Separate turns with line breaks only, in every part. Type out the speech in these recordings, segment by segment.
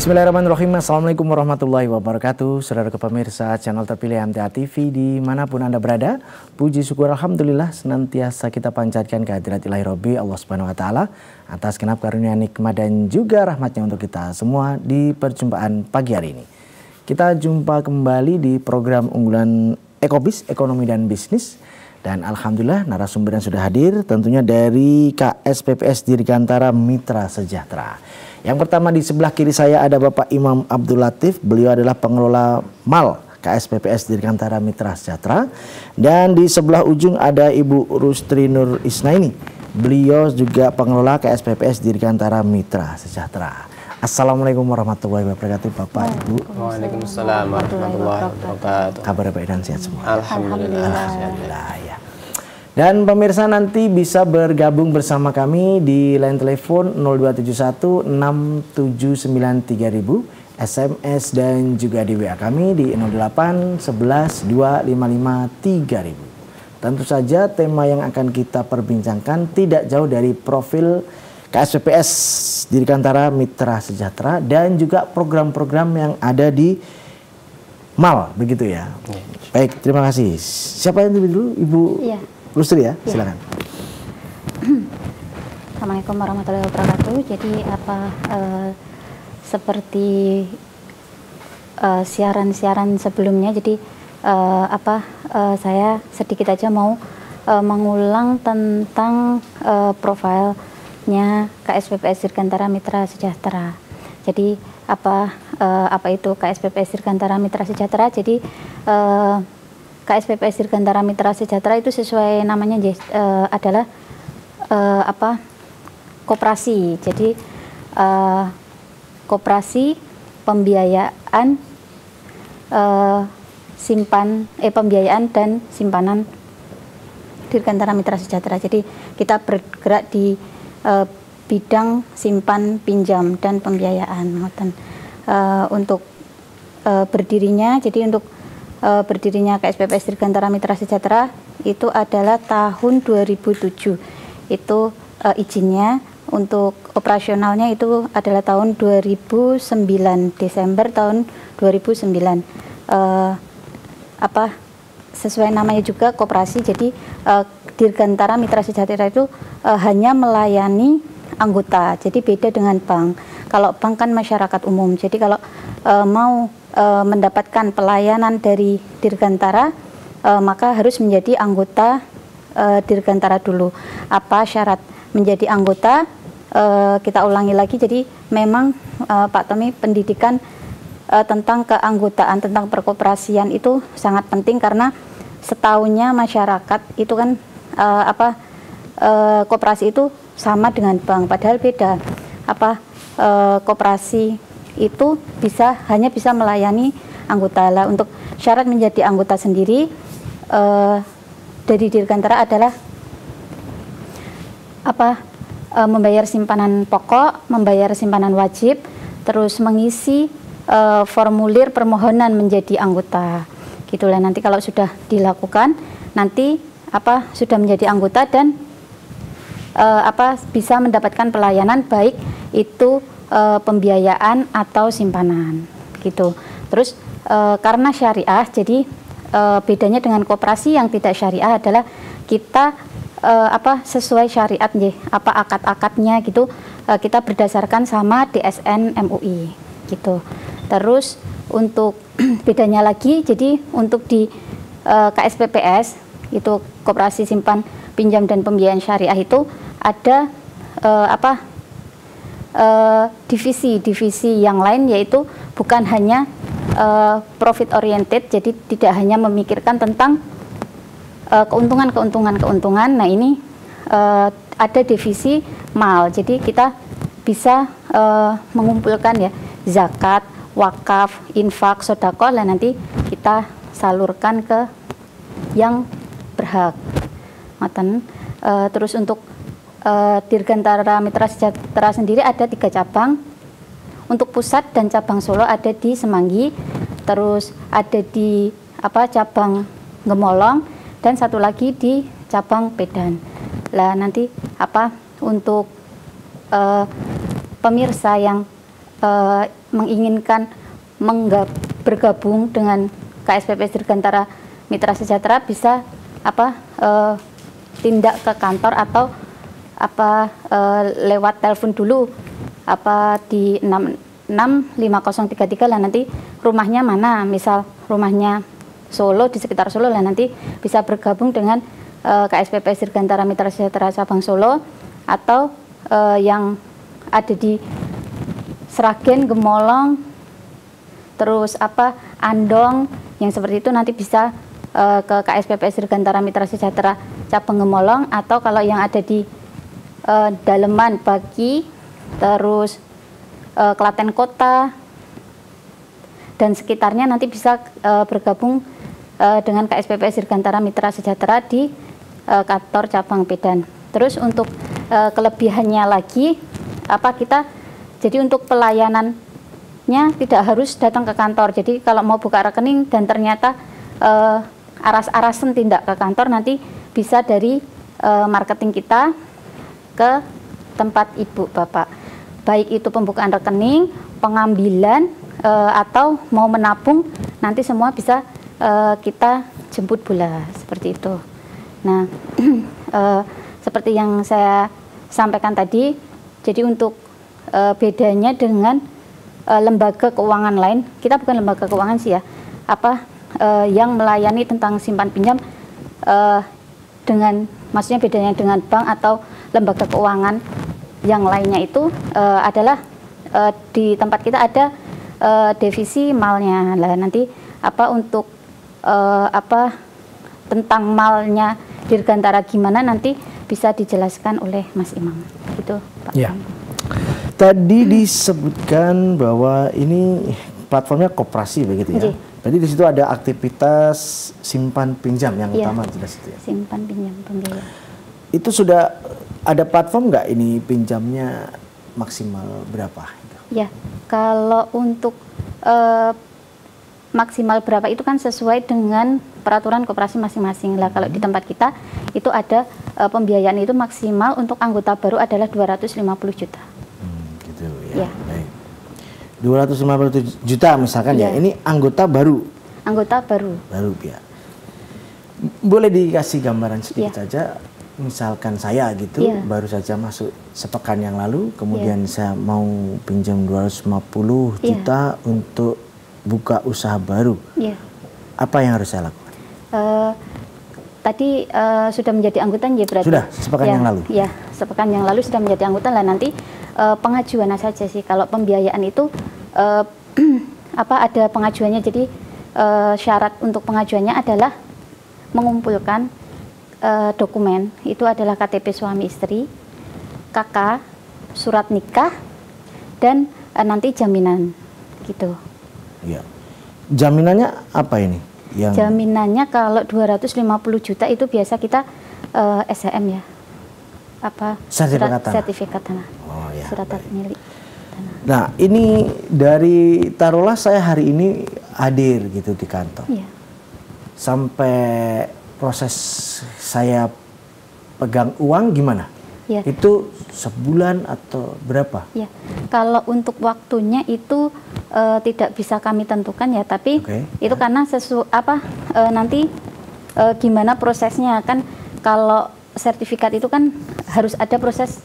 Bismillahirrahmanirrahim. Assalamualaikum warahmatullahi wabarakatuh. Saudara pemirsa channel terpilih MTA TV dimanapun Anda berada, puji syukur Alhamdulillah senantiasa kita panjatkan kehadirat ilahi Rabbi Allah Subhanahu Wa Taala atas genap karunia nikmat dan juga rahmatnya untuk kita semua di perjumpaan pagi hari ini. Kita jumpa kembali di program unggulan Ekobis, Ekonomi dan Bisnis. Dan Alhamdulillah narasumber yang sudah hadir tentunya dari KSPPS Dirgantara Mitra Sejahtera. Yang pertama di sebelah kiri saya ada Bapak Imam Abdul Latif. Beliau adalah pengelola MAL KSPPS Dirgantara Mitra Sejahtera. Dan di sebelah ujung ada Ibu Rustri Nur Isnaini. Beliau juga pengelola KSPPS Dirgantara Mitra Sejahtera. Assalamualaikum warahmatullahi wabarakatuh Bapak Ibu.
Waalaikumsalam warahmatullahi wabarakatuh.
Kabar baik dan sehat semua.
Alhamdulillah.
Ya. Dan pemirsa nanti bisa bergabung bersama kami di line telepon 0271 679 3000, SMS dan juga di WA kami di 08 11 255 3000. Tentu saja tema yang akan kita perbincangkan tidak jauh dari profil KSPPS Dirgantara Mitra Sejahtera dan juga program-program yang ada di MAL, begitu ya. Baik, terima kasih. Siapa yang dulu? Ibu Rustri ya, silakan.
Assalamualaikum warahmatullahi wabarakatuh. Jadi seperti siaran-siaran sebelumnya, jadi saya sedikit aja mau mengulang tentang profilnya KSPPS Dirgantara Mitra Sejahtera. Jadi apa itu KSPPS Dirgantara Mitra Sejahtera? Jadi KSPPS Dirgantara Mitra Sejahtera itu sesuai namanya adalah koperasi. Jadi koperasi pembiayaan pembiayaan dan simpanan Dirgantara Mitra Sejahtera. Jadi kita bergerak di bidang simpan, pinjam dan pembiayaan. Untuk berdirinya, jadi untuk berdirinya KSPPS Dirgantara Mitra Sejahtera itu adalah tahun 2007. Itu izinnya. Untuk operasionalnya itu adalah tahun 2009, Desember tahun 2009. Sesuai namanya juga koperasi, jadi Dirgantara Mitra Sejahtera itu hanya melayani anggota, jadi beda dengan bank. Kalau bank kan masyarakat umum, jadi kalau mau mendapatkan pelayanan dari Dirgantara, maka harus menjadi anggota Dirgantara dulu. Apa syarat menjadi anggota? Kita ulangi lagi, jadi memang Pak Tommy, pendidikan tentang keanggotaan, tentang perkoperasian itu sangat penting karena setaunya masyarakat itu kan koperasi itu sama dengan bank, padahal beda. Koperasi itu hanya bisa melayani anggota. Lah, untuk syarat menjadi anggota sendiri dari Dirgantara adalah membayar simpanan pokok, membayar simpanan wajib, terus mengisi formulir permohonan menjadi anggota. Gitulah, nanti kalau sudah dilakukan, nanti sudah menjadi anggota dan bisa mendapatkan pelayanan baik itu pembiayaan atau simpanan gitu. Terus karena syariah, jadi bedanya dengan koperasi yang tidak syariah adalah kita sesuai syariat akad-akadnya gitu, kita berdasarkan sama DSN MUI gitu. Terus untuk bedanya lagi, jadi untuk di KSPPS itu koperasi simpan pinjam dan pembiayaan syariah itu ada divisi yang lain, yaitu bukan hanya profit oriented, jadi tidak hanya memikirkan tentang keuntungan. Nah, ini ada divisi MAL, jadi kita bisa mengumpulkan ya zakat, wakaf, infak, sedekah, dan nanti kita salurkan ke yang berhak. Terus untuk Dirgantara Mitra Sejahtera sendiri ada 3 cabang. Untuk pusat dan cabang Solo ada di Semanggi, terus ada di cabang Gemolong, dan satu lagi di cabang Pedan. Lah, nanti untuk pemirsa yang menginginkan bergabung dengan KSPPS Dirgantara Mitra Sejahtera bisa tindak ke kantor atau lewat telepon dulu di 65033 lah, nanti rumahnya mana, misal rumahnya Solo, di sekitar Solo lah, nanti bisa bergabung dengan KSPPS Dirgantara Mitra Sejahtera cabang Solo, atau yang ada di Sragen, Gemolong, terus Andong, yang seperti itu nanti bisa ke KSPPS Dirgantara Mitra Sejahtera cabang Gemolong, atau kalau yang ada di Daleman, Baki, terus Klaten Kota dan sekitarnya nanti bisa bergabung dengan KSPPS Dirgantara Mitra Sejahtera di kantor cabang Medan. Terus untuk kelebihannya lagi jadi untuk pelayanannya tidak harus datang ke kantor. Jadi kalau mau buka rekening dan ternyata aras-arasan tindak ke kantor, nanti bisa dari marketing kita ke tempat ibu bapak, baik itu pembukaan rekening, pengambilan, atau mau menabung, nanti semua bisa kita jemput bola seperti itu. Nah, seperti yang saya sampaikan tadi, jadi untuk bedanya dengan lembaga keuangan lain, kita bukan lembaga keuangan sih ya, yang melayani tentang simpan pinjam, maksudnya bedanya dengan bank atau lembaga keuangan yang lainnya itu adalah di tempat kita ada divisi malnya lah. Nanti untuk tentang malnya Dirgantara gimana nanti bisa dijelaskan oleh Mas Imam gitu, Pak.
Ya. Tadi disebutkan bahwa ini platformnya koperasi begitu ya. Jadi di situ ada aktivitas simpan pinjam yang utama jelas itu ya.
Simpan pinjam pembiayaan.
Itu sudah ada platform nggak ini pinjamnya maksimal berapa?
Ya, kalau untuk maksimal berapa itu kan sesuai dengan peraturan koperasi masing-masing lah. Kalau di tempat kita itu ada pembiayaan itu maksimal untuk anggota baru adalah 250 juta.
Gitu ya. Baik. 250 juta misalkan ya. Ini anggota baru.
Anggota baru.
Baru ya. Boleh dikasih gambaran sedikit saja. Misalkan saya gitu baru saja masuk sepekan yang lalu, kemudian saya mau pinjam 250 juta untuk buka usaha baru. Apa yang harus saya lakukan?
Tadi sudah menjadi anggota ya berarti?
Sudah, sepekan yang lalu.
Ya, sepekan yang lalu sudah menjadi anggota lah. Nanti pengajuan saja sih. Kalau pembiayaan itu ada pengajuannya. Jadi syarat untuk pengajuannya adalah mengumpulkan dokumen, itu adalah KTP suami istri, KK, surat nikah, dan nanti jaminan gitu. Ya.
Jaminannya apa ini?
Jaminannya kalau 250 juta itu biasa kita SHM ya. Sertifikat tanah.
Oh ya.
Surat milik tanah.
Nah, ini dari taruhlah saya hari ini hadir gitu di kantor.
Iya.
Sampai proses saya pegang uang gimana?
Ya.
Itu sebulan atau berapa?
Ya, kalau untuk waktunya itu tidak bisa kami tentukan ya, tapi itu karena nanti gimana prosesnya kan. Kalau sertifikat itu kan harus ada proses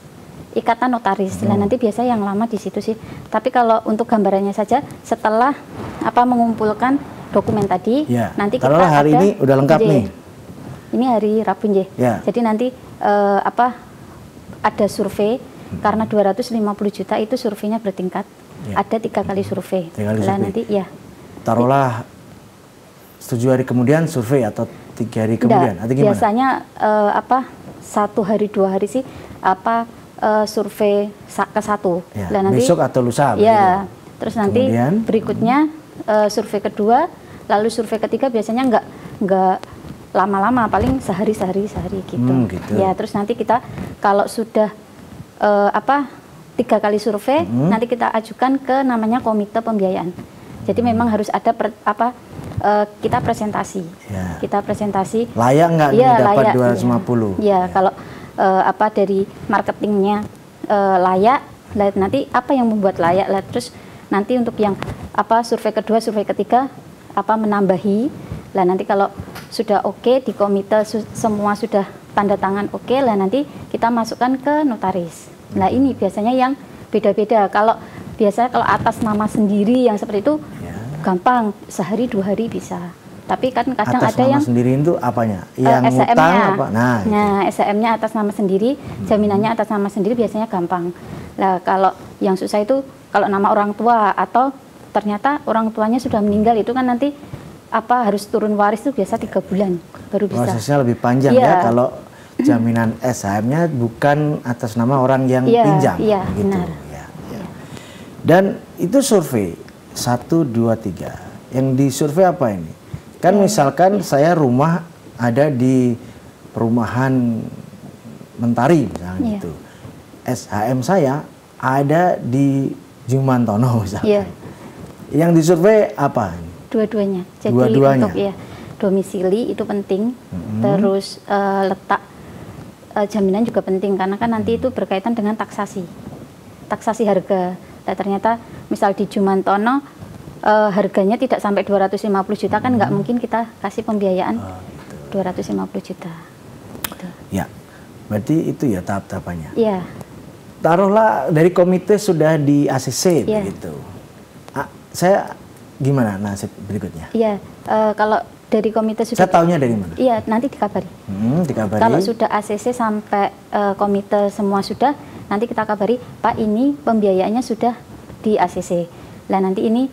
ikatan notaris. Nah, nanti biasa yang lama di situ sih. Tapi kalau untuk gambarannya saja, setelah mengumpulkan dokumen tadi, nanti kita
hari ini udah lengkap nih.
Ini hari Rabu ya. Jadi nanti ada survei karena 250 juta itu surveinya bertingkat. Ada 3 kali survei. Nanti
taruhlah 7 hari kemudian survei atau 3 hari kemudian. Atau gimana?
Biasanya 1 hari 2 hari sih survei ke 1.
Nanti besok atau lusa.
Ya. Terus nanti berikutnya survei kedua, lalu survei ketiga biasanya nggak lama-lama, paling sehari gitu. Ya, terus nanti kita kalau sudah 3 kali survei, nanti kita ajukan ke namanya komite pembiayaan. Jadi memang harus ada kita presentasi. Kita presentasi.
Layak nggak dapat 250?
Ya, kalau dari marketingnya layak, nanti apa yang membuat layak lah, terus nanti untuk yang survei kedua, survei ketiga menambahi. Lah nanti kalau sudah oke di komite semua sudah tanda tangan oke, lah nanti kita masukkan ke notaris. Nah ini biasanya yang beda-beda. Kalau biasanya kalau atas nama sendiri yang seperti itu gampang, sehari 2 hari bisa. Tapi kan kadang
atas
ada
nama
yang
sendiri itu apanya? Yang
SHM-nya.
ngutang apa? Nah
SHM-nya atas nama sendiri, jaminannya atas nama sendiri biasanya gampang. Lah kalau yang susah itu kalau nama orang tua atau ternyata orang tuanya sudah meninggal, itu kan nanti harus turun waris itu biasa 3 bulan baru bisa.
Prosesnya lebih panjang ya kalau jaminan SHM-nya bukan atas nama orang yang pinjam.
Iya,
gitu.
benar.
Ya. Dan itu survei 1, 2, 3. Yang disurvei apa ini? Kan misalkan saya rumah ada di perumahan Mentari misalnya gitu. SHM saya ada di Jumantono misalnya. Yang disurvei apa?
Dua-duanya. Jadi
dua-duanya.
untuk domisili itu penting. Terus letak jaminan juga penting karena kan nanti itu berkaitan dengan taksasi harga. Nah, ternyata misal di Jumantono harganya tidak sampai 250 juta kan nggak mungkin kita kasih pembiayaan 250 juta. Gitu.
Ya, berarti itu ya tahap-tahapannya.
Iya.
Taruhlah dari komite sudah di ACC begitu. Saya gimana nasib berikutnya?
Iya, kalau dari komite sudah.
Saya tahunya dari mana?
Iya, nanti dikabari.
Dikabari.
Kalau sudah ACC sampai komite semua sudah, nanti kita kabari, Pak ini pembiayaannya sudah di ACC. Lah nanti ini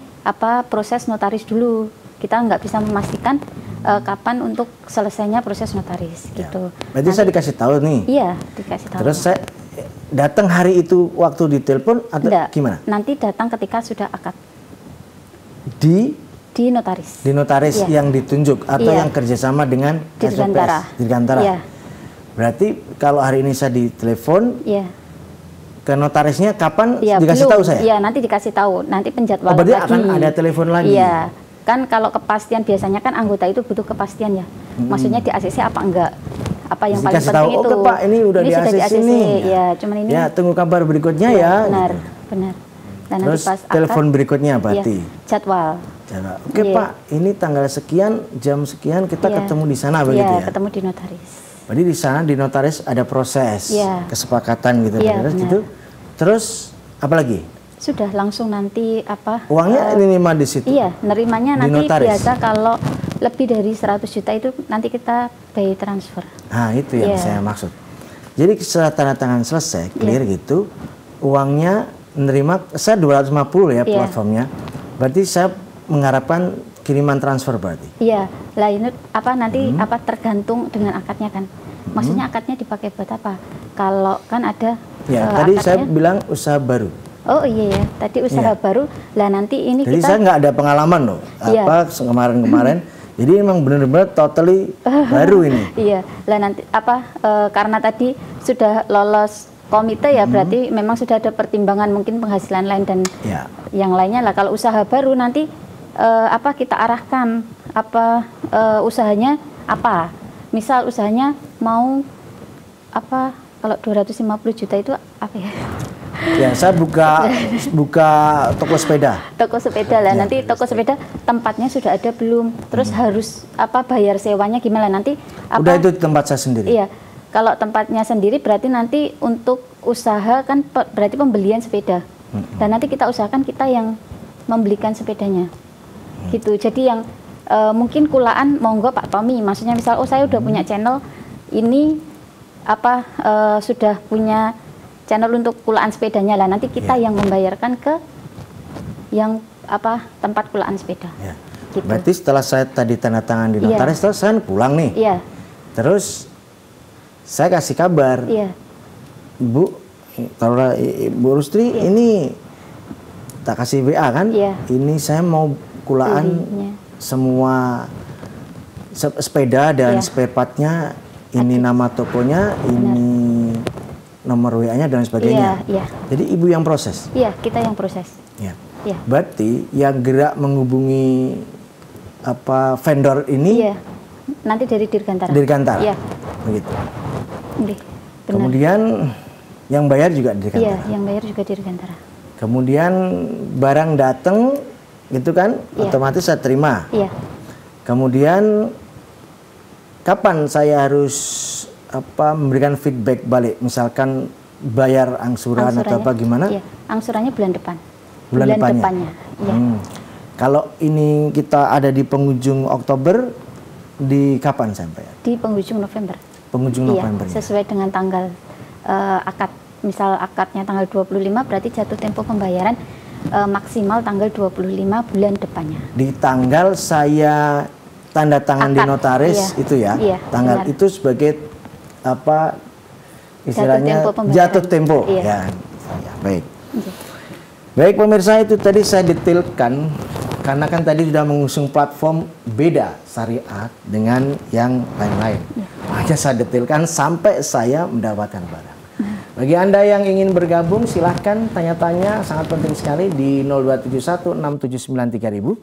proses notaris dulu. Kita nggak bisa memastikan kapan untuk selesainya proses notaris gitu.
Berarti saya dikasih tahu nih.
Iya, dikasih tahu.
Terus saya datang hari itu waktu ditelepon atau gimana?
Nanti datang ketika sudah akad. Di notaris. Di
notaris yang ditunjuk atau yang kerjasama dengan Dirgantara.
Iya.
Berarti kalau hari ini saya ditelepon, ke notarisnya kapan dikasih tahu saya?
Iya, nanti dikasih tahu. Nanti penjadwalan
berarti
lagi.
akan ada telepon lagi.
Iya. Kan kalau kepastian biasanya kan anggota itu butuh kepastian ya. Maksudnya di ACC apa enggak? Apa yang paling penting itu?
Oke Pak, ini udah di ACC nih.
Ya, cuman ini.
Ya, tunggu kabar berikutnya ya.
Benar,
gitu.
benar. Dan
terus
nanti pas
telepon berikutnya berarti?
Jadwal.
Oke Pak, ini tanggal sekian, jam sekian kita ketemu di sana begitu ya?
Iya, ketemu di notaris.
Berarti di sana di notaris ada proses kesepakatan gitu, gitu. Terus apa lagi?
Sudah langsung nanti
uangnya nerima di situ?
Iya, nerimanya nanti
notaris.
Biasa kalau lebih dari 100 juta itu nanti kita by transfer.
Nah itu yang saya maksud. Jadi setelah tanda tangan selesai, clear gitu, uangnya nerima, saya 250 ya platformnya. Berarti saya mengharapkan kiriman transfer berarti?
Iya, lah ini nanti tergantung dengan akadnya kan. Maksudnya akadnya dipakai buat apa? Kalau kan ada
tadi saya bilang usaha baru.
Oh iya ya, tadi usaha baru. Lah nanti ini
jadi saya nggak ada pengalaman loh. Kemarin-kemarin. Jadi memang benar-benar totally baru ini.
Iya, lah nanti karena tadi sudah lolos komite ya berarti memang sudah ada pertimbangan mungkin penghasilan lain dan yang lainnya lah. Kalau usaha baru nanti kita arahkan usahanya apa? Misal usahanya mau kalau 250 juta itu apa ya?
Ya, saya buka toko sepeda.
Toko sepeda lah. Nanti toko sepeda tempatnya sudah ada belum? Terus harus bayar sewanya gimana nanti?
Udah itu tempat saya sendiri.
Iya. Kalau tempatnya sendiri berarti nanti untuk usaha kan berarti pembelian sepeda. Dan nanti kita usahakan kita yang membelikan sepedanya. Gitu. Jadi yang mungkin kulaan monggo Pak Tommy. Maksudnya misal saya udah punya channel ini sudah punya channel untuk kulaan sepedanya lah. Nanti kita yang membayarkan ke yang tempat kulaan sepeda. Gitu.
Berarti setelah saya tadi tanda tangan di notaris, terus saya pulang nih.
Iya.
Terus saya kasih kabar, Bu, kalau Bu Rustri ini tak kasih WA kan? Ini saya mau kulaan semua sepeda dan spare partnya, ini nama tokonya, ini nomor WA-nya dan sebagainya. Jadi Ibu yang proses?
Iya, kita yang proses.
Berarti yang gerak menghubungi vendor ini?
Nanti dari Dirgantara.
Dirgantara? Begitu. Kemudian yang bayar juga Dirgantara?
Iya, yang bayar juga Dirgantara.
kemudian barang datang gitu kan, otomatis saya terima. Kemudian kapan saya harus memberikan feedback balik, misalkan bayar angsuran atau apa gimana?
Angsurannya bulan depan.
Bulan depannya. Kalau ini kita ada di penghujung Oktober, di kapan sampai? Di
penghujung November.
Penghujung November.
Sesuai dengan tanggal akad. Misal akadnya tanggal 25, berarti jatuh tempo pembayaran maksimal tanggal 25 bulan depannya. Di
tanggal saya tanda tangan akad, di notaris itu ya, tanggal benar. Itu sebagai apa istilahnya jatuh tempo. Ya, baik. Baik pemirsa, itu tadi saya detailkan karena kan tadi sudah mengusung platform beda syariat dengan yang lain-lain. Makanya saya detailkan sampai saya mendapatkan barang. Bagi Anda yang ingin bergabung silahkan tanya-tanya, sangat penting sekali di 02716793.000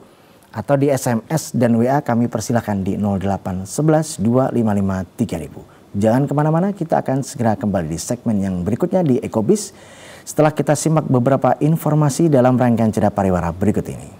atau di SMS dan WA kami persilahkan di 08112553000. Jangan kemana-mana, kita akan segera kembali di segmen yang berikutnya di Ekobis setelah kita simak beberapa informasi dalam rangkaian Jeda Pariwara berikut ini.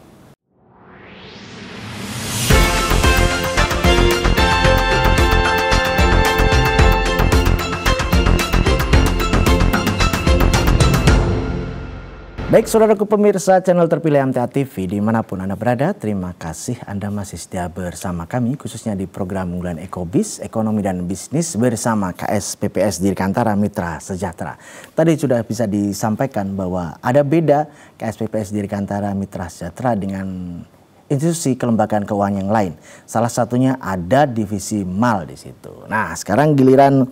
Baik saudaraku pemirsa channel terpilih MTA TV dimanapun Anda berada, terima kasih Anda masih setia bersama kami khususnya di program unggulan Ekobis, Ekonomi dan Bisnis bersama KSPPS Dirgantara Mitra Sejahtera. Tadi sudah bisa disampaikan bahwa ada beda KSPPS Dirgantara Mitra Sejahtera dengan institusi kelembagaan keuangan yang lain. Salah satunya ada divisi MAL di situ. Nah sekarang giliran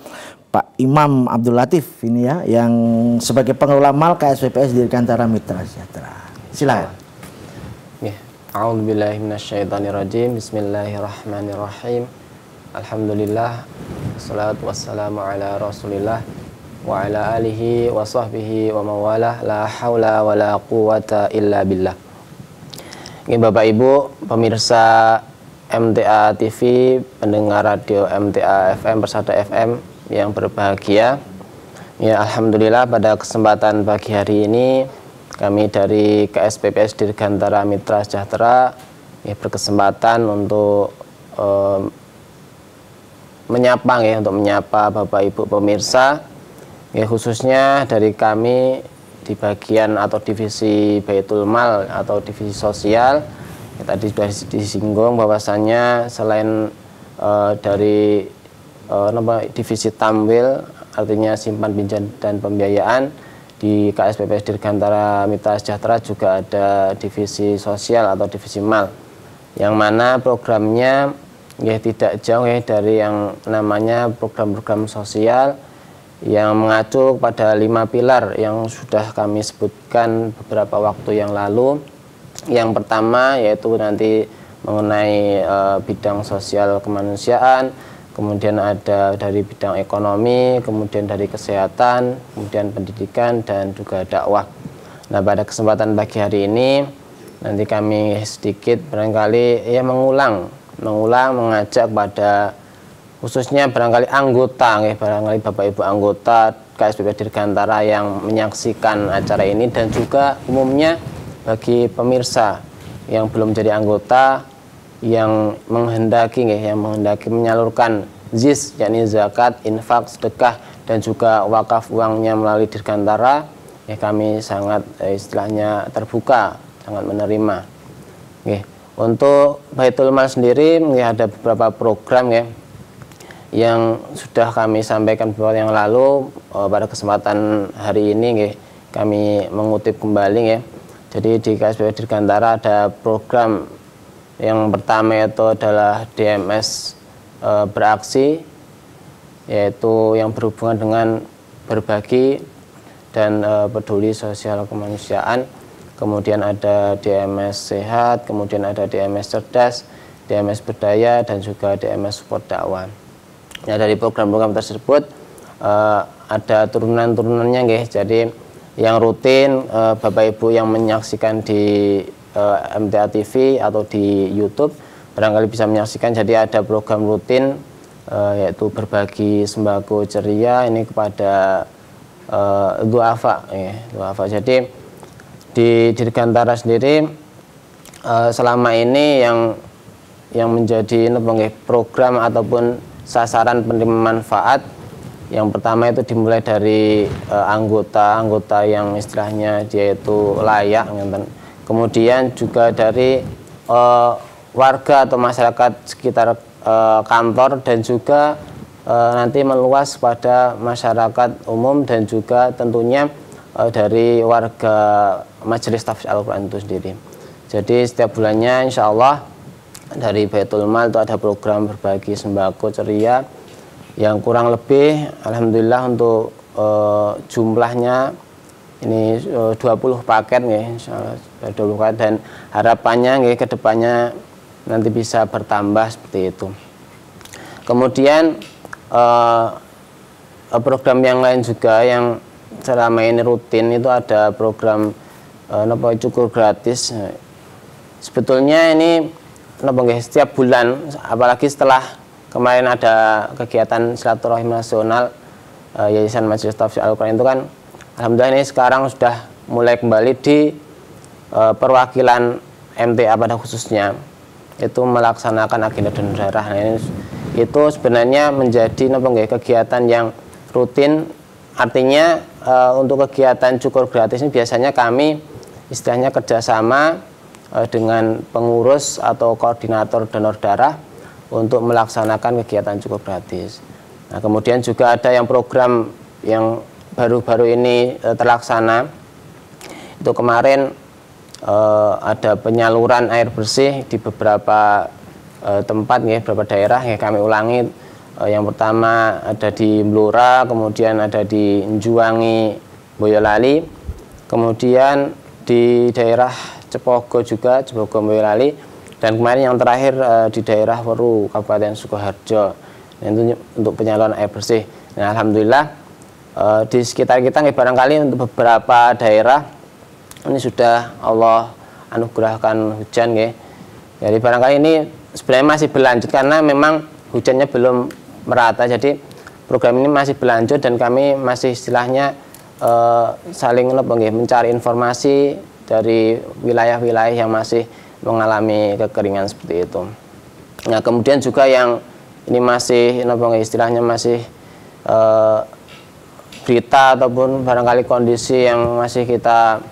Pak Imam Abdul Latif ini ya, yang sebagai pengelola MAL KSPPS Dirgantara Mitra Sejahtera. Silakan.
A'udzubillahi minasyaitonirrajim. Bismillahirrahmanirrahim. Alhamdulillah. Wassalatu wassalamu ala Rasulillah wa ala alihi wa sahbihi wa mawalah. La haula wa la quwata illa billah. Ini Bapak Ibu pemirsa MTA TV, pendengar radio MTA FM, Persada FM yang berbahagia. Ya alhamdulillah pada kesempatan pagi hari ini kami dari KSPPS Dirgantara Mitra Sejahtera berkesempatan untuk menyapa Bapak Ibu pemirsa, khususnya dari kami di bagian atau divisi Baitul Mal atau divisi sosial. Tadi sudah disinggung bahwasannya selain dari divisi Tamwil, artinya simpan pinjam dan pembiayaan, di KSPPS Dirgantara Mitra Sejahtera juga ada divisi sosial atau divisi MAL, yang mana programnya tidak jauh dari yang namanya program-program sosial yang mengacu pada 5 pilar yang sudah kami sebutkan beberapa waktu yang lalu. Yang pertama yaitu nanti mengenai bidang sosial kemanusiaan, kemudian ada dari bidang ekonomi, kemudian dari kesehatan, kemudian pendidikan, dan juga dakwah. Nah pada kesempatan pagi hari ini nanti kami sedikit barangkali mengajak pada khususnya barangkali anggota, barangkali Bapak Ibu anggota KSPPS Dirgantara yang menyaksikan acara ini, dan juga umumnya bagi pemirsa yang belum jadi anggota yang menghendaki menyalurkan ZIS, yakni zakat, infak, sedekah, dan juga wakaf uangnya melalui Dirgantara, kami sangat istilahnya terbuka, sangat menerima. Untuk Baitul Mal sendiri ada beberapa program yang sudah kami sampaikan beberapa yang lalu. Pada kesempatan hari ini kami mengutip kembali. Jadi di KSPPS Dirgantara ada program yang pertama itu adalah DMS beraksi, yaitu yang berhubungan dengan berbagi dan peduli sosial kemanusiaan. Kemudian ada DMS sehat, kemudian ada DMS cerdas, DMS berdaya, dan juga DMS support dakwah. Nah dari program-program tersebut ada turunan-turunannya, jadi yang rutin Bapak Ibu yang menyaksikan di MTA TV atau di YouTube barangkali bisa menyaksikan. Jadi ada program rutin yaitu berbagi sembako ceria ini kepada duafa. Jadi di Dirgantara sendiri selama ini yang menjadi program ataupun sasaran penerima manfaat, yang pertama itu dimulai dari anggota yang istilahnya dia itu layak, kemudian juga dari warga atau masyarakat sekitar kantor, dan juga nanti meluas pada masyarakat umum, dan juga tentunya dari warga Majelis Tahfidz Al-Quran itu sendiri. Jadi setiap bulannya insya Allah dari Baitul Mal itu ada program berbagi sembako ceria yang kurang lebih alhamdulillah untuk jumlahnya ini 20 paket ya, insyaallah 20 paket, dan harapannya ke depannya nanti bisa bertambah seperti itu. Kemudian program yang lain juga yang selama ini rutin itu ada program cukur gratis. Sebetulnya ini setiap bulan, apalagi setelah kemarin ada kegiatan silaturahim nasional Yayasan Majelis Tahfidz Al-Quran itu kan, alhamdulillah ini sekarang sudah mulai kembali di perwakilan MTA pada khususnya itu melaksanakan agenda donor darah. Nah, ini itu sebenarnya menjadi kegiatan yang rutin. Artinya untuk kegiatan cukur gratis ini biasanya kami istilahnya kerjasama dengan pengurus atau koordinator donor darah untuk melaksanakan kegiatan cukur gratis. Nah, kemudian juga ada yang program yang baru-baru ini terlaksana. Itu kemarin ada penyaluran air bersih di beberapa tempat ya, beberapa daerah ya, kami ulangi. Yang pertama ada di Blora, kemudian ada di Njuwangi, Boyolali, kemudian di daerah Cepogo juga, Cepogo, Boyolali, dan kemarin yang terakhir di daerah Weru, Kabupaten Sukoharjo. Nah, itu untuk penyaluran air bersih. Nah, alhamdulillah di sekitar kita barangkali untuk beberapa daerah ini sudah Allah anugerahkan hujan ya. Jadi barangkali ini sebenarnya masih berlanjut karena memang hujannya belum merata, jadi program ini masih berlanjut dan kami masih istilahnya saling mencari informasi dari wilayah-wilayah yang masih mengalami kekeringan seperti itu. Nah, kemudian juga yang ini masih istilahnya masih berita ataupun barangkali kondisi yang masih kita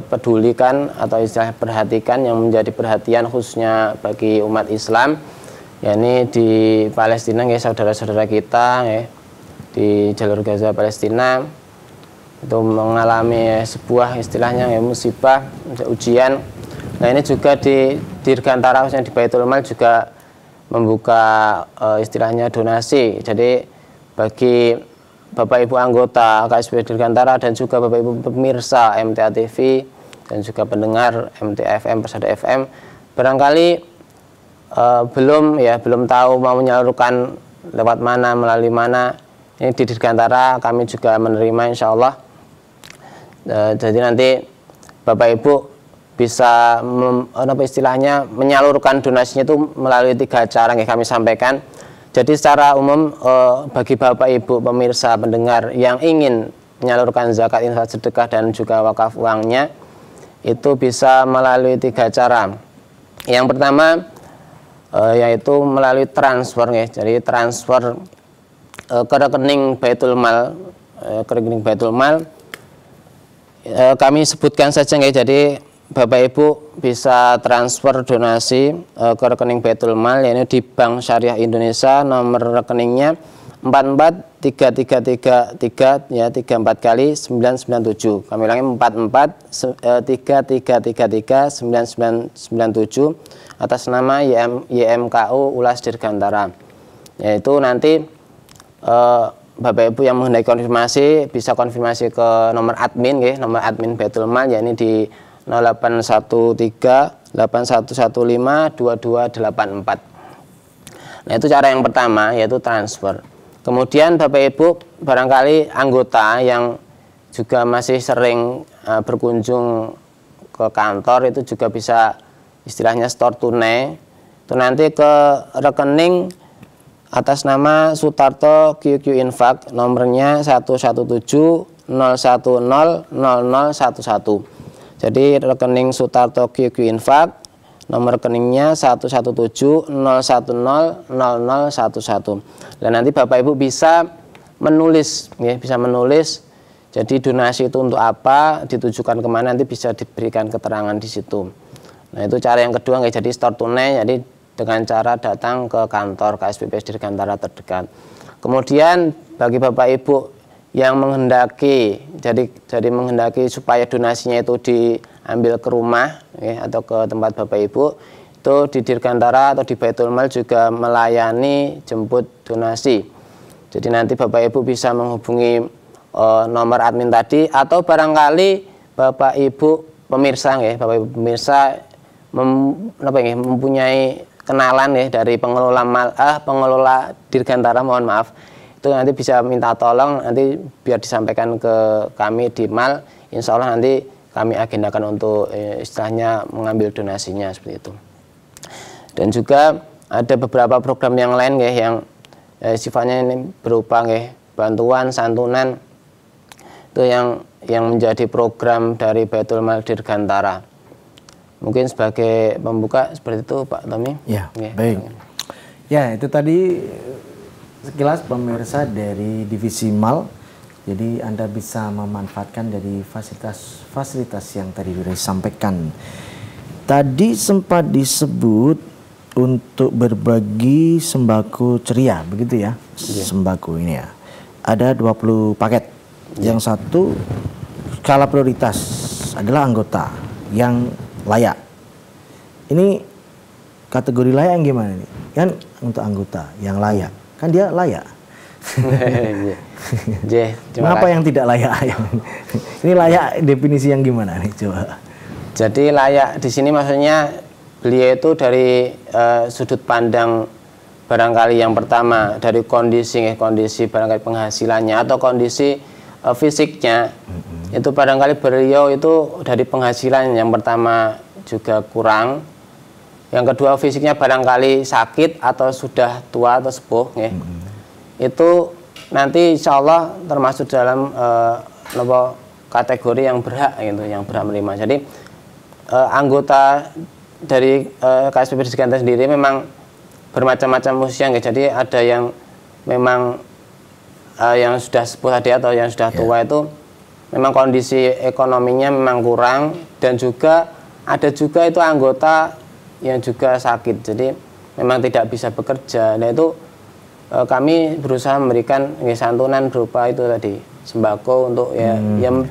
pedulikan atau istilahnya perhatikan, yang menjadi perhatian khususnya bagi umat Islam, yakni di Palestina ya, saudara-saudara kita ya, di jalur Gaza Palestina itu mengalami sebuah istilahnya ya, musibah, ujian. Nah, ini juga di Dirgantara khususnya di Baitul Mal juga membuka istilahnya donasi. Jadi bagi Bapak Ibu anggota KSP Dirgantara dan juga Bapak Ibu pemirsa MTA TV dan juga pendengar MTA FM, Persada FM, barangkali belum tahu mau menyalurkan lewat mana, melalui mana. Ini di Dirgantara kami juga menerima insya Allah. Jadi nanti Bapak Ibu bisa istilahnya menyalurkan donasinya itu melalui 3 cara yang kami sampaikan. Jadi secara umum bagi Bapak Ibu pemirsa pendengar yang ingin menyalurkan zakat, infak, sedekah dan juga wakaf uangnya itu bisa melalui 3 cara. Yang pertama yaitu melalui transfer ya. Jadi transfer ke rekening Baitul Mal, kami sebutkan saja ya. Jadi Bapak Ibu bisa transfer donasi ke rekening Baitul Mal, yaitu di Bank Syariah Indonesia, nomor rekeningnya 44333 ya, 34 kali 997. Kami ulangi 44333 9997 atas nama YMKU Ulas Dirgantara. Yaitu nanti Bapak Ibu yang menghendaki konfirmasi bisa konfirmasi ke nomor admin ya, nomor admin Baitul Mal, yakni di 0813 8115 2284. Nah, itu cara yang pertama, yaitu transfer. Kemudian Bapak Ibu barangkali anggota yang juga masih sering berkunjung ke kantor itu juga bisa istilahnya store tunai. Itu nanti ke rekening atas nama Sutarto QQ Infak, nomornya 117 010 0011. Jadi rekening Sutarto QQ Infak, nomor rekeningnya 11701000011. Dan nanti Bapak Ibu bisa menulis, ya, bisa menulis. Jadi donasi itu untuk apa, ditujukan kemana, nanti bisa diberikan keterangan di situ. Nah itu cara yang kedua, ya, jadi store tunai, jadi dengan cara datang ke kantor KSPPS Dirgantara terdekat. Kemudian bagi Bapak Ibu yang menghendaki, jadi menghendaki supaya donasinya itu diambil ke rumah, ya, atau ke tempat Bapak Ibu, itu di Dirgantara atau di Baitul Mal juga melayani jemput donasi. Jadi nanti Bapak Ibu bisa menghubungi nomor admin tadi, atau barangkali Bapak Ibu pemirsa, ya, Bapak Ibu pemirsa mempunyai kenalan, ya, dari pengelola Dirgantara, mohon maaf, itu nanti bisa minta tolong, nanti biar disampaikan ke kami di Mal, insya Allah nanti kami agendakan untuk istilahnya mengambil donasinya seperti itu. Dan juga ada beberapa program yang lain, ya, yang sifatnya ini berupa, ya, bantuan santunan, itu yang menjadi program dari Baitul Mal Dirgantara. Mungkin sebagai pembuka seperti itu Pak Tommy.
Ya, baik. Ya, itu tadi sekilas pemirsa dari divisi Mal. Jadi Anda bisa memanfaatkan dari fasilitas yang tadi sudah disampaikan. Tadi sempat disebut untuk berbagi sembako ceria, begitu ya? Sembako ini, ya. Ada 20 paket. Yang satu skala prioritas adalah anggota yang layak. Ini kategori layak yang gimana nih? Kan untuk anggota yang layak, kan dia layak. Kenapa yang tidak layak? Ini layak definisi yang gimana nih, coba?
Jadi layak di sini maksudnya beliau itu dari sudut pandang barangkali yang pertama dari kondisi barangkali penghasilannya atau kondisi fisiknya, itu barangkali beliau itu dari penghasilan yang pertama juga kurang, yang kedua fisiknya barangkali sakit atau sudah tua atau sepuh, ya. Itu nanti insya Allah termasuk dalam kategori yang berhak, gitu, yang berhak menerima. Jadi anggota dari KSPPS Dirgantara sendiri memang bermacam-macam usia, ya. Jadi ada yang memang yang sudah sepuh tadi atau yang sudah tua, itu memang kondisi ekonominya memang kurang, dan juga ada juga itu anggota yang juga sakit, jadi memang tidak bisa bekerja. Nah itu kami berusaha memberikan santunan berupa itu tadi sembako untuk yang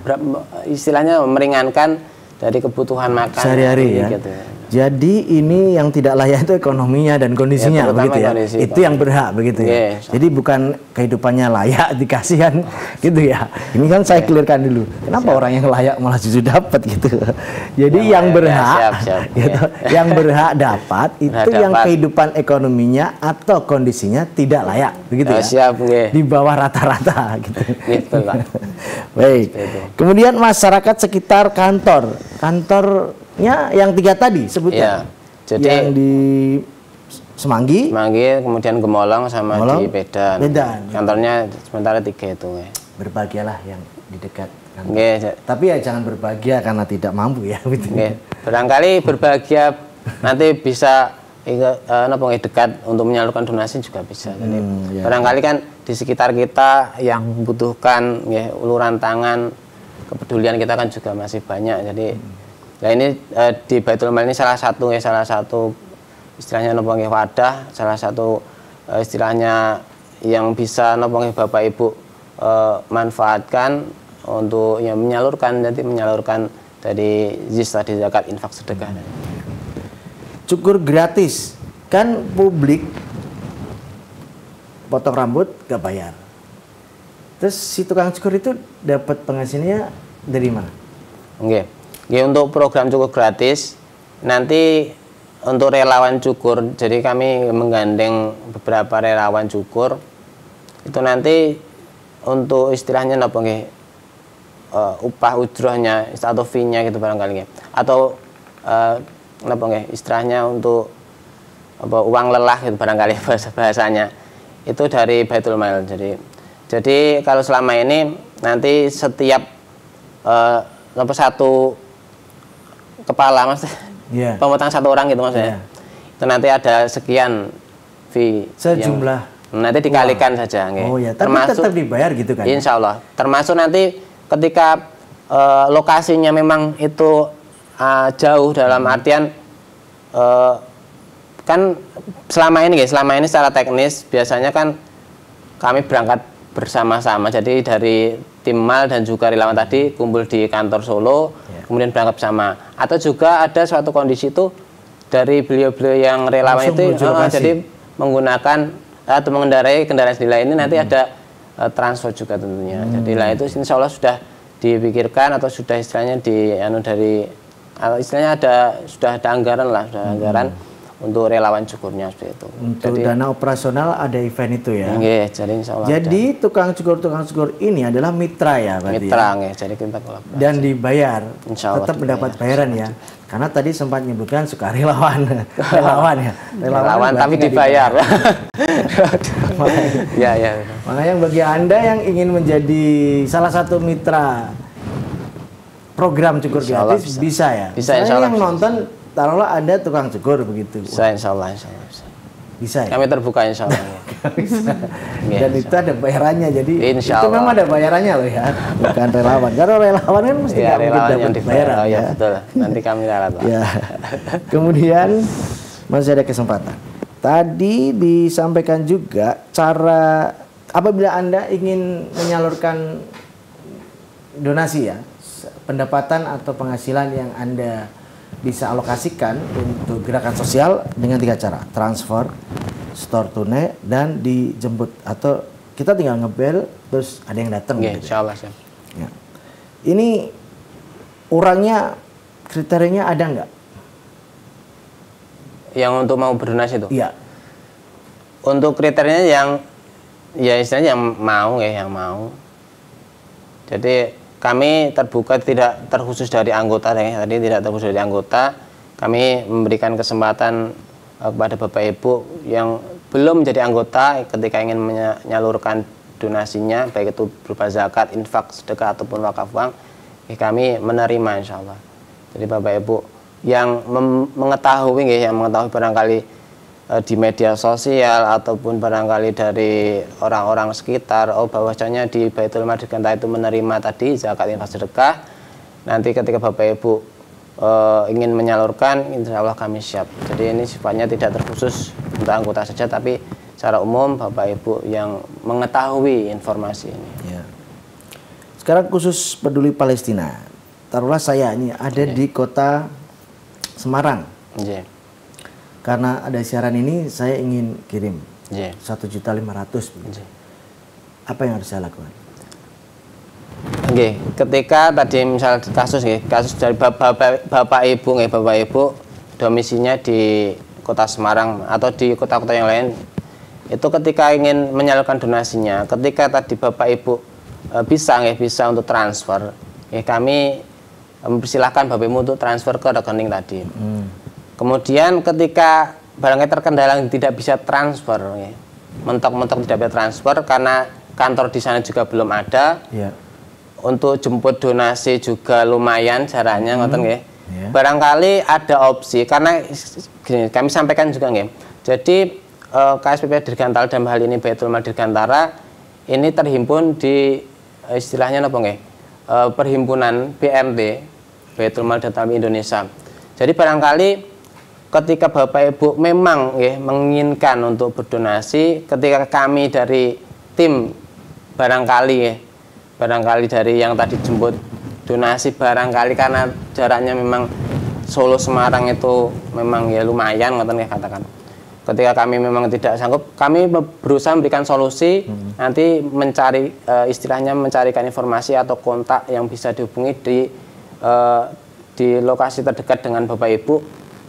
istilahnya meringankan dari kebutuhan makan
sehari-hari, ya. Gitu. Jadi ini yang tidak layak itu ekonominya dan kondisinya, ya, begitu ya. Itu yang berhak, begitu ya. Jadi bukan kehidupannya layak dikasihkan, gitu ya. Ini kan saya clearkan dulu. Kenapa orang yang layak malah justru dapat, gitu. Jadi yang berhak, gitu, yang berhak dapat itu yang kehidupan ekonominya atau kondisinya tidak layak, begitu ya. Di bawah rata-rata, gitu.
Betul, Pak.
Baik. Kemudian masyarakat sekitar kantornya yang 3 tadi sebutnya, ya. Jadi yang di Semanggi,
kemudian Gemolong sama di Medan. Kantornya sementara 3 itu, ya.
Berbahagialah yang di dekat kantor. Tapi ya jangan berbahagia karena tidak mampu, ya.
Barangkali berbahagia nanti bisa dekat untuk menyalurkan donasi juga bisa. Jadi barangkali kan di sekitar kita yang membutuhkan, ya, uluran tangan, kepedulian kita kan juga masih banyak. Jadi ya ini di Baitul Mal ini salah satu istilahnya wadah, salah satu istilahnya yang bisa Bapak Ibu manfaatkan untuk yang menyalurkan dari tadi zakat, infak, sedekah.
Cukur gratis, kan publik potong rambut gak bayar. Terus si tukang cukur itu dapat penghasilannya dari mana?
Oke. Untuk program cukur gratis nanti untuk relawan cukur, jadi kami menggandeng beberapa relawan cukur. Itu nanti untuk istilahnya upah ujrohnya atau fee-nya gitu barangkali, atau istilahnya untuk uang lelah gitu barangkali bahasanya, itu dari Baitul Mal. Jadi kalau selama ini nanti setiap satu kepala mas, pemotongan 1 orang gitu mas ya. Itu nanti ada sekian fee
sejumlah
yang, nanti dikalikan saja.
Oh ya, tapi termasuk, tetap dibayar gitu kan?
Insya Allah. Termasuk nanti ketika lokasinya memang itu jauh dalam artian kan selama ini secara teknis biasanya kan kami berangkat bersama-sama. Jadi dari tim mal dan juga relawan tadi kumpul di kantor Solo, kemudian berangkat bersama. Atau juga ada suatu kondisi itu dari beliau-beliau yang relawan itu jadi menggunakan atau mengendarai kendaraan sendiri ini nanti ada transfer juga tentunya. Jadi lah itu insya Allah sudah dipikirkan atau sudah istilahnya istilahnya sudah ada anggaran lah, anggaran untuk relawan cukurnya seperti itu.
Untuk jadi, dana operasional ada event itu ya.
Iya, jadi insya Allah.
Jadi tukang cukur ini adalah mitra ya, berarti.
Mitra ya? Jadi kita kolaborasi.
Dan dibayar,
insya Allah
tetap mendapat bayaran ya. Karena tadi sempat menyebutkan sukarelawan, relawan ya.
Relawan tapi dibayar. Ya.
Makanya bagi Anda yang ingin menjadi salah satu mitra program cukur gratis bisa ya.
Bisa insya Allah.
Yang nonton taruhlah Anda tukang cukur begitu.
Bisa insya Allah.
Bisa ya?
Kami terbuka insya Allah.
Dan itu ada bayarannya, jadi
insya
itu memang ada bayarannya loh ya, bukan relawan. Karena relawan kan mesti nggak mungkin dapat bayaran.
Ya betul. Nanti kami ralat.
Ya. Kemudian masih ada kesempatan. Tadi disampaikan juga cara apabila Anda ingin menyalurkan donasi ya, pendapatan atau penghasilan yang Anda bisa alokasikan untuk gerakan sosial dengan 3 cara: transfer, store tunai, dan dijemput, atau kita tinggal ngebel terus ada yang datang.
Gitu. Insya Allah.
Ya. Ini orangnya kriterianya ada nggak?
Yang untuk mau berdonasi itu?
Iya.
Untuk kriterianya yang ya istilahnya yang mau. Jadi kami terbuka, tidak terkhusus dari anggota ya. Tadi tidak terkhusus dari anggota. Kami memberikan kesempatan kepada Bapak Ibu yang belum menjadi anggota ketika ingin menyalurkan donasinya, baik itu berupa zakat, infak, sedekah ataupun wakaf uang, kami menerima insya Allah. Jadi Bapak Ibu yang mengetahui barangkali di media sosial ataupun barangkali dari orang-orang sekitar, bahwasanya di Baitul Mal Dirgantara itu menerima tadi zakat, infak, sedekah. Nanti ketika Bapak Ibu ingin menyalurkan, insya Allah kami siap. Jadi ini sifatnya tidak terkhusus untuk anggota saja, tapi secara umum Bapak Ibu yang mengetahui informasi ini. Ya.
Sekarang khusus peduli Palestina. Taruhlah saya ini ada di kota Semarang. Karena ada siaran ini, saya ingin kirim 1.500.000. Apa yang harus saya lakukan?
Ketika tadi misal kasus dari Bapak Ibu domisilinya di kota Semarang atau di kota-kota yang lain, itu ketika ingin menyalurkan donasinya, ketika tadi Bapak Ibu bisa untuk transfer, kami mempersilahkan Bapak Ibu untuk transfer ke rekening tadi. Kemudian ketika barangnya terkendala tidak bisa transfer, mentok-mentok tidak bisa transfer karena kantor di sana juga belum ada. Untuk jemput donasi juga lumayan jaraknya, ngoten nggih. Barangkali ada opsi, karena gini, kami sampaikan juga nggih. Jadi KSPP Dirgantara dalam hal ini Baitul Mal Dirgantara ini terhimpun di istilahnya apa nggih? Perhimpunan BMT, Baitul Mal Dirgantara Indonesia. Jadi barangkali ketika Bapak Ibu memang menginginkan untuk berdonasi, ketika kami dari tim barangkali dari yang tadi jemput donasi, barangkali karena jaraknya memang Solo Semarang itu memang lumayan, ngoten ya katakan. Ketika kami memang tidak sanggup, kami berusaha memberikan solusi, nanti mencari istilahnya mencarikan informasi atau kontak yang bisa dihubungi di lokasi terdekat dengan Bapak Ibu,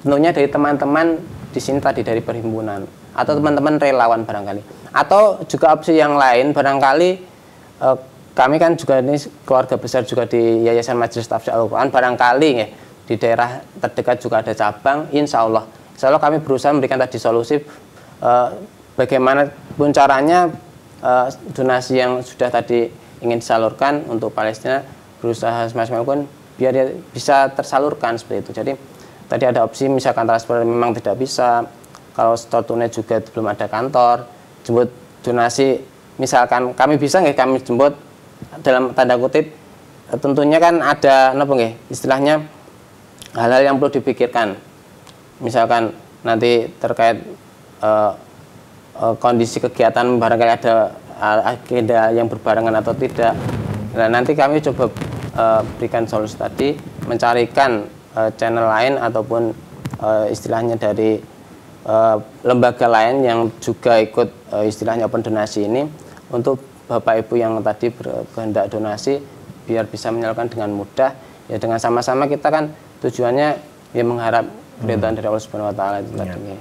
tentunya dari teman-teman di sini tadi dari perhimpunan atau teman-teman relawan barangkali. Atau juga opsi yang lain barangkali kami kan juga ini keluarga besar juga di Yayasan Majelis Tafsir Al-Quran, barangkali di daerah terdekat juga ada cabang. Insya Allah kami berusaha memberikan tadi solusi bagaimanapun caranya donasi yang sudah tadi ingin disalurkan untuk Palestina, berusaha semaksimal pun biar dia bisa tersalurkan seperti itu. Jadi tadi ada opsi misalkan transfer memang tidak bisa, kalau store tunai juga belum ada kantor, jemput donasi misalkan kami bisa nggak kami jemput dalam tanda kutip, tentunya kan ada apa nggih istilahnya hal-hal yang perlu dipikirkan, misalkan nanti terkait kondisi kegiatan barangkali ada agenda yang berbarengan atau tidak. Nah, nanti kami coba berikan solusi tadi, mencarikan channel lain ataupun istilahnya dari lembaga lain yang juga ikut istilahnya open donasi ini, untuk Bapak Ibu yang tadi berkehendak donasi biar bisa menyalurkan dengan mudah. Ya dengan sama-sama kita kan tujuannya ya mengharap keridhaan dari Allah Subhanahu wa taala itu tadi.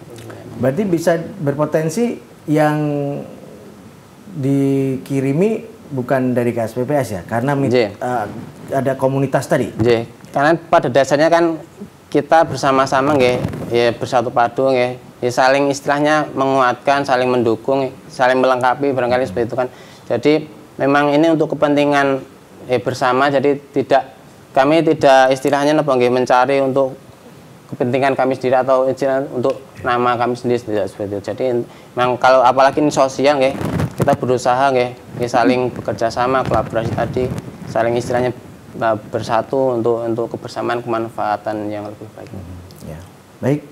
Berarti bisa berpotensi yang dikirimi bukan dari KSPPS ya, karena ada komunitas tadi.
Karena pada dasarnya kan kita bersama-sama nggih, ya bersatu padu nggih, ya saling istilahnya menguatkan, saling mendukung, saling melengkapi barangkali seperti itu kan. Jadi memang ini untuk kepentingan bersama, jadi kami tidak istilahnya mencari untuk kepentingan kami sendiri atau istilah untuk nama kami sendiri, tidak seperti itu. Jadi memang kalau apalagi ini sosial nggih, kita berusaha nggih saling bekerja sama, kolaborasi tadi, saling istilahnya bersatu untuk kebersamaan, kemanfaatan yang lebih baik.
Ya. Baik.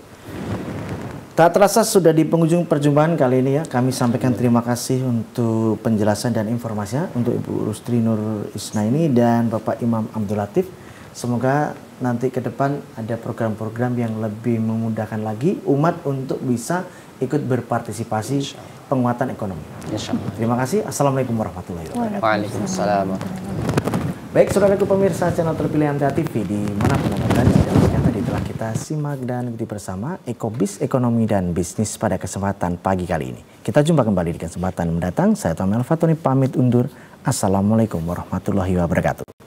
Tak terasa sudah di penghujung perjumpaan kali ini ya. Kami sampaikan terima kasih untuk penjelasan dan informasinya untuk Ibu Rustri Nur Isnaini dan Bapak Imam Abdul Latif. Semoga nanti ke depan ada program-program yang lebih memudahkan lagi umat untuk bisa ikut berpartisipasi penguatan ekonomi. Terima kasih. Assalamualaikum warahmatullahi wabarakatuh.
Waalaikumsalam.
Baik, saudaraku pemirsa channel terpilih MTA TV di manapun Anda berada, yang tadi telah kita simak dan ikuti bersama Ekobis Ekonomi dan Bisnis pada kesempatan pagi kali ini. Kita jumpa kembali di kesempatan mendatang. Saya Tomel Fatoni pamit undur. Assalamualaikum warahmatullahi wabarakatuh.